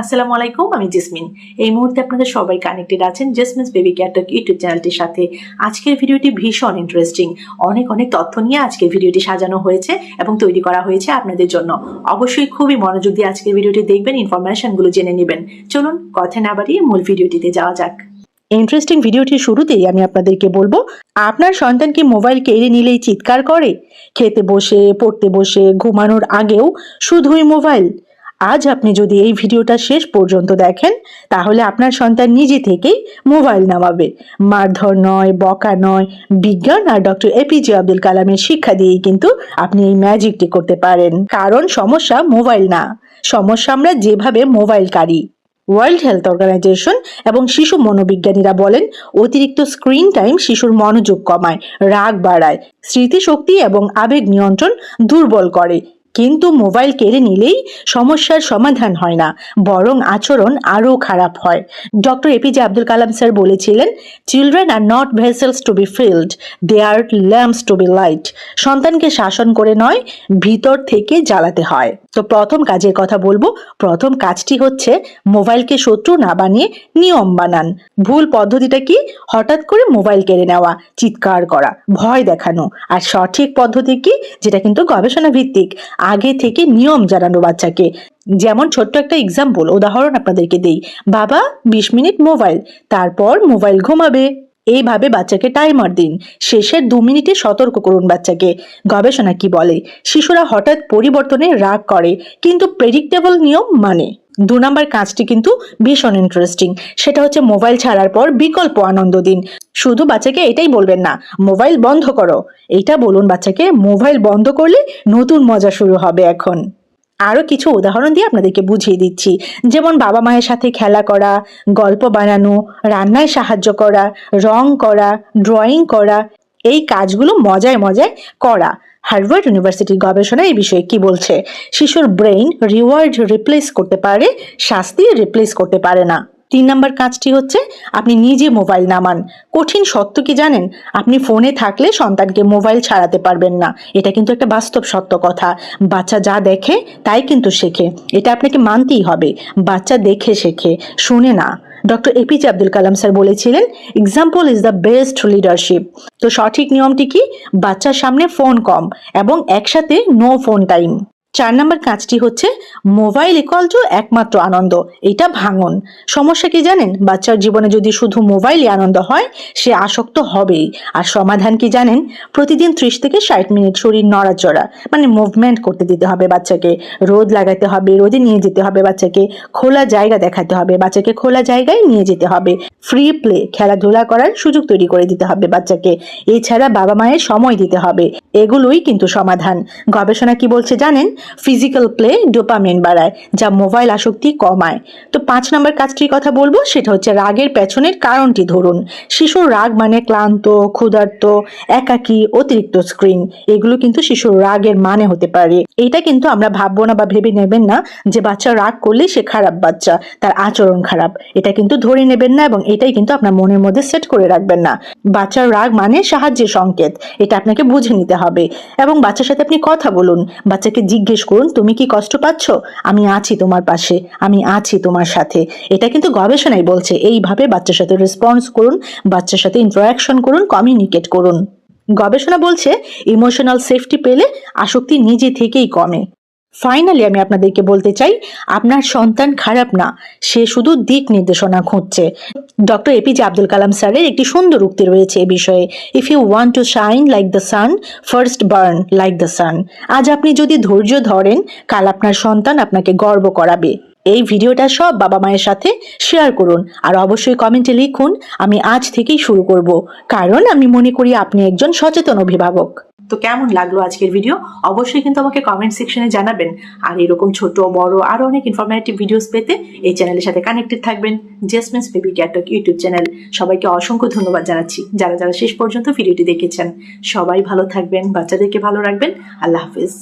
আসসালামু আলাইকুম, আমি জেসমিন। এই মুহূর্তে আপনাদের সবাই কানেক্টেড আছেন জেসমিনস বেবি কেয়ার টক ইউটিউব চ্যানেলটির সাথে। আজকের ভিডিওটি ভীষণ ইন্টারেস্টিং। অনেক তথ্য নিয়ে আজকের ভিডিওটি সাজানো হয়েছে এবং তৈরি করা হয়েছে আপনাদের জন্য। অবশ্যই খুবই মনোযোগ দিয়ে আজকের ভিডিওটি দেখবেন, ইনফরমেশনগুলো জেনে নেবেন। চলুন কথা না বাড়িয়ে মূল ভিডিওটিতে যাওয়া যাক। ইন্টারেস্টিং ভিডিওটির শুরুতেই আমি আপনাদেরকে বলবো, আপনার সন্তান কি মোবাইল কেড়ে নিলেই চিৎকার করে? খেতে বসে, পড়তে বসে, ঘুমানোর আগেও শুধুই মোবাইল? আজ আপনি যদি এই ভিডিওটা শেষ পর্যন্ত দেখেন, তাহলে আপনার সন্তান নিজে থেকেই মোবাইল নামাবে। মারধর নয়, বকা নয়, বিজ্ঞান আর ডক্টর এপিজে আব্দুল কালামের শিক্ষা দিয়েই কিন্তু আপনি এই ম্যাজিকটি করতে পারেন। কারণ সমস্যা মোবাইল না, সমস্যা আমরা যেভাবে মোবাইল কাড়ি। ওয়ার্ল্ড হেলথ অর্গানাইজেশন এবং শিশু মনোবিজ্ঞানীরা বলেন, অতিরিক্ত স্ক্রিন টাইম শিশুর মনোযোগ কমায়, রাগ বাড়ায়, স্মৃতিশক্তি এবং আবেগ নিয়ন্ত্রণ দুর্বল করে। কিন্তু মোবাইল কেড়ে নিলেই সমস্যার সমাধান হয় না, বরং আচরণ আরও খারাপ হয়। Doctor APJ Abdul Kalam sir বলেছিলেন, children are not vessels to be filled, they are lamps to be light. সন্তানকে শাসন করে নয়, ভিতর থেকে জ্বালাতে হয়। তো প্রথম কাজের কথা বলবো। প্রথম কাজটি হচ্ছে, মোবাইলকে শত্রু না বানিয়ে নিয়ম বানান। ভুল পদ্ধতিটা কি? হঠাৎ করে মোবাইল কেড়ে নেওয়া, চিৎকার করা, ভয় দেখানো। আর সঠিক পদ্ধতি কি, যেটা কিন্তু গবেষণা ভিত্তিক, আগে থেকে নিয়ম জানানো বাচ্চাকে। যেমন ছোট্ট একটা উদাহরণ আপনাদেরকে দেই। বাবা 20 মিনিট মোবাইল, তারপর মোবাইল ঘুমাবে। এইভাবে বাচ্চাকে টাইমার দিন। শেষের 2 মিনিটে সতর্ক করুন বাচ্চাকে। গবেষণা কি বলে? শিশুরা হঠাৎ পরিবর্তনে রাগ করে, কিন্তু প্রেডিক্টেবল নিয়ম মানে। 2 নম্বর কাজটি কিন্তু ভীষণ ইন্টারেস্টিং। সেটা হচ্ছে, মোবাইল ছাড়ার পর বিকল্প আনন্দ দিন। শুধু বাচ্চাকে এটাই বলবেন না, মোবাইল বন্ধ করো। এটা বলুন বাচ্চাকে, মোবাইল বন্ধ করলে নতুন মজা শুরু হবে এখন। আরো কিছু উদাহরণ দিয়ে আপনাদেরকে বুঝিয়ে দিচ্ছি। যেমন বাবা মায়ের সাথে খেলা করা, গল্প বানানো, রান্নায় সাহায্য করা, রং করা, ড্রয়িং করা। এই কাজগুলো মজায় মজায় করা। হার্ভার্ড ইউনিভার্সিটির গবেষণা এই বিষয়ে কি বলছে? শিশুর ব্রেইন রিওয়ার্ড রিপ্লেস করতে পারে, শাস্তি রিপ্লেস করতে পারে না। 3 নম্বর কাজটি হচ্ছে, আপনি নিজে মোবাইল নামান। কঠিন সত্য কি জানেন? আপনি ফোনে থাকলে সন্তানকে মোবাইল ছাড়াতে পারবেন না। এটা কিন্তু একটা বাস্তব সত্য কথা। বাচ্চা যা দেখে তাই কিন্তু শেখে, এটা আপনাকে মানতেই হবে। বাচ্চা দেখে শেখে, শুনে না। Doctor APJ Abdul Kalam sir বলেছিলেন, example is the best leadership. তো সঠিক নিয়মটি কি? বাচ্চার সামনে ফোন কম এবং একসাথে নো ফোন টাইম। 4 নম্বর কাজটি হচ্ছে, মোবাইল ইকুয়াল টু একমাত্র আনন্দ, এটা ভাঙুন। সমস্যা কি জানেন? বাচ্চার জীবনে যদি শুধু মোবাইলই আনন্দ হয়, সে আসক্ত হবেই। আর সমাধান কি জানেন? প্রতিদিন 30 থেকে 60 মিনিট শরীর নড়াচড়া, মানে মুভমেন্ট করতে দিতে হবে বাচ্চাকে। রোদ লাগাতে হবে, রোদে নিয়ে যেতে হবে বাচ্চাকে। খোলা জায়গা দেখাতে হবে বাচ্চাকে, খোলা জায়গায় নিয়ে যেতে হবে। ফ্রি প্লে, খেলাধুলা করার সুযোগ তৈরি করে দিতে হবে বাচ্চাকে। এছাড়া বাবা মায়ের সময় দিতে হবে। এগুলোই কিন্তু সমাধান। গবেষণা কি বলছে জানেন? ফিজিক্যাল প্লে ডোপামিন বাড়ায়, যা মোবাইল আসক্তি কমায়। তো 5 নম্বর কাজটির কথা বলবো, সেটা হচ্ছে রাগের পেছনের কারণটি ধরুন। শিশুর রাগ মানে ক্লান্ত, ক্ষুধার্ত, একাকী, অতিরিক্ত স্ক্রিন। এগুলো কিন্তু শিশুর রাগের মানে হতে পারে। এটা কিন্তু আমরা ভাববো না বা ভেবে নেবেন না যে বাচ্চা রাগ করলে সে খারাপ বাচ্চা, তার আচরণ খারাপ। এটা কিন্তু ধরে নেবেন না এবং এটাই কিন্তু আপনার মনের মধ্যে সেট করে রাখবেন না। বাচ্চার রাগ মানে সাহায্যের সংকেত, এটা আপনাকে বুঝে নিতে হবে। এবং বাচ্চার সাথে আপনি কথা বলুন, বাচ্চাকে জিজ্ঞেস করুন, তুমি কি কষ্ট পাচ্ছ? আমি আছি তোমার পাশে, আমি আছি তোমার সাথে। এটা কিন্তু গবেষণাই বলছে। এইভাবে বাচ্চার সাথে রেসপন্স করুন, বাচ্চার সাথে ইন্টারাকশন করুন, কমিউনিকেট করুন। গবেষণা বলছে, ইমোশনাল সেফটি পেলে আসক্তি নিজে থেকেই কমে। ফাইনালি আমি আপনাদেরকে বলতে চাই, আপনার সন্তান খারাপ না, সে শুধু দিক নির্দেশনা খুঁজছে। ডক্টর এপিজে আব্দুল কালাম স্যারের একটি সুন্দর উক্তি রয়েছে এ বিষয়ে, if you want to shine like the sun, first burn like the sun. আজ আপনি যদি ধৈর্য ধরেন, কাল আপনার সন্তান আপনাকে গর্ব করাবে। এই ভিডিওটা সব বাবা মায়ের সাথে শেয়ার করুন, আর অবশ্যই কমেন্টে লিখুন, আমি আজ থেকেই শুরু করব, কারণ আমি মনে করি আপনি একজন সচেতন অভিভাবক। তো কেমন লাগলো আজকের ভিডিও? অবশ্যই কিন্তু আমাকে কমেন্ট সেকশনে জানাবেন। আর এরকম ছোট বড় আরো অনেক ইনফরমেটিভ ভিডিওস পেতে এই চ্যানেলের সাথে কানেক্টেড থাকবেন। Jesmin's baby care talk YouTube channel. সবাইকে অসংখ্য ধন্যবাদ জানাচ্ছি যারা যারা শেষ পর্যন্ত ভিডিওটি দেখেছেন। সবাই ভালো থাকবেন, বাচ্চাদেরকে ভালো রাখবেন। আল্লাহ হাফিজ।